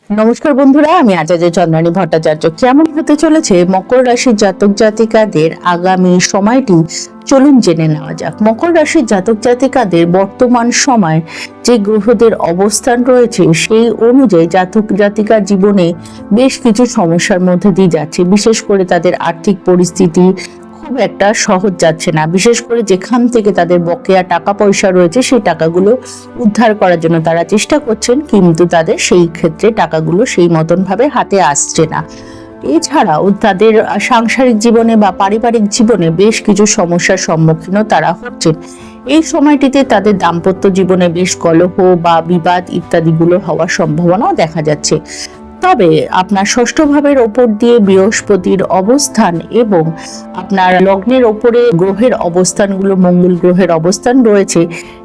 নমস্কার বন্ধুরা, আমি আচার্য চন্দ্রানী ভট্টাচার্য। কেমন হতে চলেছে মকর রাশির জাতক জাতিকাদের আগামী সময়টি, চলুন জেনে নেওয়া যাক। মকর রাশির জাতক জাতিকাদের বর্তমান সময় যে গ্রহদের অবস্থান রয়েছে সেই অনুযায়ী জাতক জাতিকার জীবনে বেশ কিছু সমস্যার মধ্যে দিয়ে যাচ্ছে। বিশেষ করে তাদের আর্থিক পরিস্থিতি খুব একটা সহজ যাচ্ছে না। বিশেষ করে যেখান থেকে তাদের বকেয়া টাকা পয়সা রয়েছে সেই টাকাগুলো উদ্ধার করার জন্য তারা চেষ্টা করছেন, কিন্তু তাদের সেই ক্ষেত্রে টাকাগুলো সেই মতন ভাবে হাতে আসছে না। এছাড়াও তাদের সাংসারিক জীবনে বা পারিবারিক জীবনে বেশ কিছু সমস্যার সম্মুখীনও তারা হচ্ছেন। এই সময়টিতে তাদের দাম্পত্য জীবনে বেশ কলহ বা বিবাদ ইত্যাদিগুলো হওয়ার সম্ভাবনাও দেখা যাচ্ছে। তবে আপনার ষষ্ঠ ভাবের ওপর দিয়ে বৃহস্পতির অবস্থান এবং আপনার লগ্নের ওপরে গ্রহের অবস্থানগুলো, মঙ্গল গ্রহের অবস্থান রয়েছে,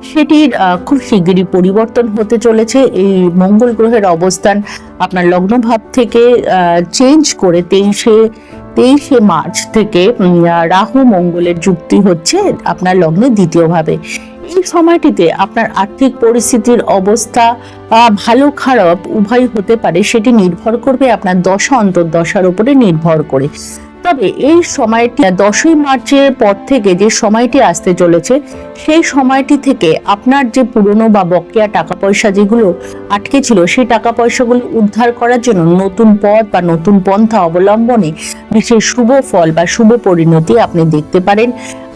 সেটির খুব শিগগিরই পরিবর্তন হতে চলেছে। এই মঙ্গল গ্রহের অবস্থান আপনার লগ্ন ভাব থেকে চেঞ্জ করে তেইশে মার্চ থেকে রাহু মঙ্গলের যুক্তি হচ্ছে আপনার লগ্নের দ্বিতীয় ভাবে। এই সময়টিতে আপনার আর্থিক পরিস্থিতির অবস্থা ভালো খারাপ উভয় হতে পারে, সেটি নির্ভর করবে আপনার দশা অন্তর্দশার উপরে নির্ভর করে। তবে এই সময়টি 10ই মার্চের পর থেকে যে সময়টি আসতে চলেছে, সেই সময়টি থেকে আপনার যে পুরনো বা বকেয়া টাকা পয়সা যেগুলো আটকে ছিল, সেই টাকা পয়সাগুলো উদ্ধার করার জন্য নতুন পথ বা নতুন পন্থা অবলম্বনে বিশেষ শুভ ফল বা শুভ পরিণতি আপনি দেখতে পারেন।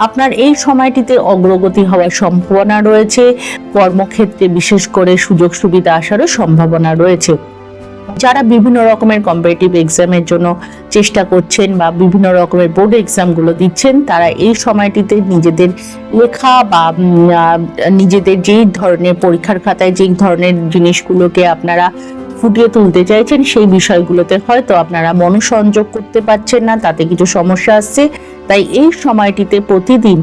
আপনার এই সময়টিতে অগ্রগতি হওয়ার সম্ভাবনা রয়েছে। কর্মক্ষেত্রে বিশেষ করে সুযোগ সুবিধা আসারও সম্ভাবনা রয়েছে। যারা বিভিন্ন রকমের কম্পিটিটিভ এক্সামের জন্য চেষ্টা করছেন বা বিভিন্ন রকমের বোর্ড এক্সামগুলো দিচ্ছেন, তারা এই সময়টিতে নিজেদের লেখা বা নিজেদের যেই ধরনের পরীক্ষার খাতায় যেই ধরনের জিনিসগুলোকে আপনারা ফুটিয়ে তুলতে চাইছেন, সেই বিষয়গুলোতে হয়তো আপনারা মনোসংযোগ করতে পারছেন না, তাতে কিছু সমস্যা আসছে। তাই এই সময়টিতে প্রতিদিন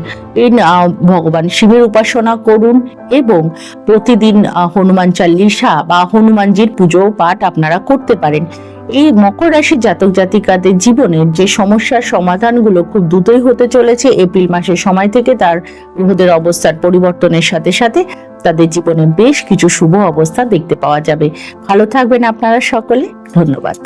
ভগবান শিবের উপাসনা করুন এবং প্রতিদিন হনুমান চালিসা বা হনুমানজির পুজো পাঠ আপনারা করতে পারেন। এই মকর রাশির জাতক জাতিকাদের জীবনের যে সমস্যার সমাধানগুলো খুব দ্রুতই হতে চলেছে। এপ্রিল মাসের সময় থেকে তার গ্রহদের অবস্থার পরিবর্তনের সাথে সাথে তাদের জীবনে বেশ কিছু শুভ অবস্থা দেখতে পাওয়া যাবে। ভালো থাকবেন আপনারা সকলে। ধন্যবাদ।